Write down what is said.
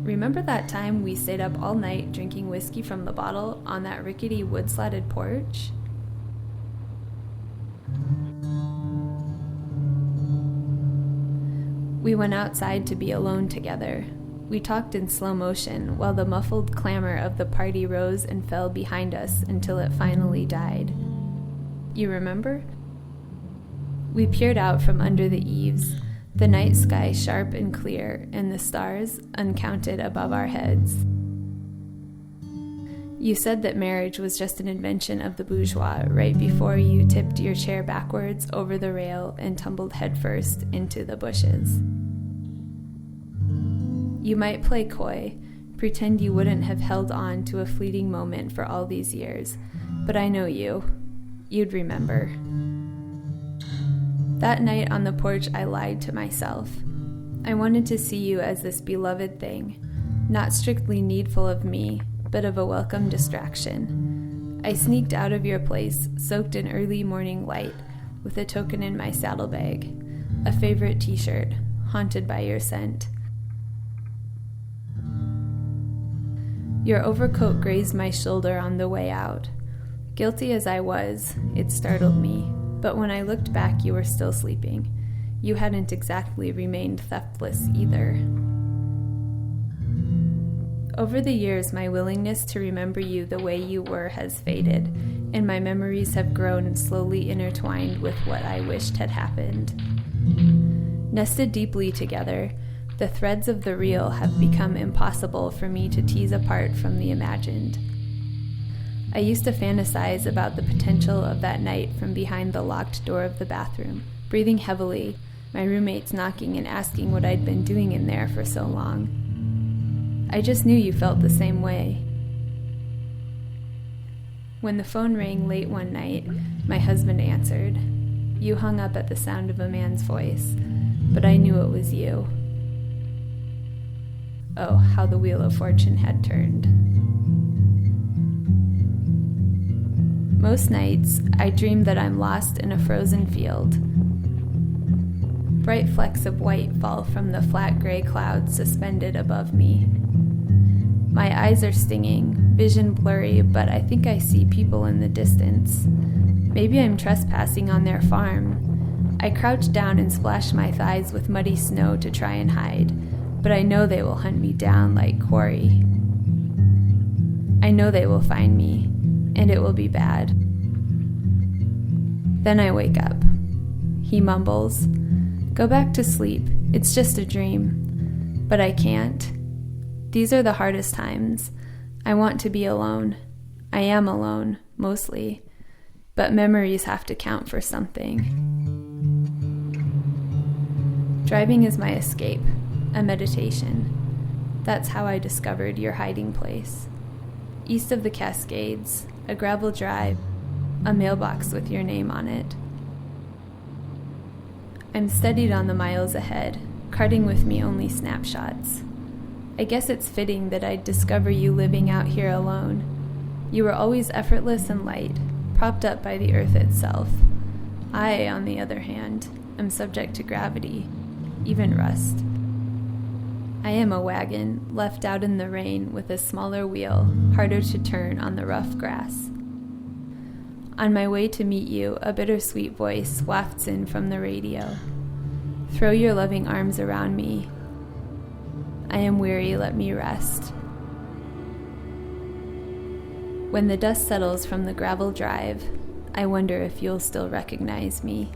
remember that time we stayed up all night drinking whiskey from the bottle on that rickety wood-slatted porch? We went outside to be alone together. We talked in slow motion while the muffled clamor of the party rose and fell behind us until it finally died. You remember? We peered out from under the eaves, the night sky sharp and clear, and the stars uncounted above our heads. You said that marriage was just an invention of the bourgeois right before you tipped your chair backwards over the rail and tumbled headfirst into the bushes. You might play coy, pretend you wouldn't have held on to a fleeting moment for all these years, but I know you. You'd remember. That night on the porch, I lied to myself. I wanted to see you as this beloved thing, not strictly needful of me, but of a welcome distraction. I sneaked out of your place, soaked in early morning light, with a token in my saddlebag, a favorite t-shirt, haunted by your scent. Your overcoat grazed my shoulder on the way out. Guilty as I was, it startled me, but when I looked back, you were still sleeping. You hadn't exactly remained theftless either. Over the years, my willingness to remember you the way you were has faded, and my memories have grown slowly intertwined with what I wished had happened. Nested deeply together, the threads of the real have become impossible for me to tease apart from the imagined. I used to fantasize about the potential of that night from behind the locked door of the bathroom, breathing heavily, my roommates knocking and asking what I'd been doing in there for so long. I just knew you felt the same way. When the phone rang late one night, my husband answered. You hung up at the sound of a man's voice, but I knew it was you. Oh, how the wheel of fortune had turned. Most nights, I dream that I'm lost in a frozen field. Bright flecks of white fall from the flat gray clouds suspended above me. My eyes are stinging, vision blurry, but I think I see people in the distance. Maybe I'm trespassing on their farm. I crouch down and splash my thighs with muddy snow to try and hide, but I know they will hunt me down like quarry. I know they will find me, and it will be bad. Then I wake up. He mumbles, "Go back to sleep, it's just a dream." But I can't. These are the hardest times. I want to be alone. I am alone, mostly. But memories have to count for something. Driving is my escape, a meditation. That's how I discovered your hiding place. East of the Cascades, a gravel drive, a mailbox with your name on it. I'm steadied on the miles ahead, carting with me only snapshots. I guess it's fitting that I'd discover you living out here alone. You were always effortless and light, propped up by the earth itself. I, on the other hand, am subject to gravity, even rust. I am a wagon left out in the rain with a smaller wheel, harder to turn on the rough grass. On my way to meet you, a bittersweet voice wafts in from the radio. Throw your loving arms around me. I am weary, let me rest. When the dust settles from the gravel drive, I wonder if you'll still recognize me.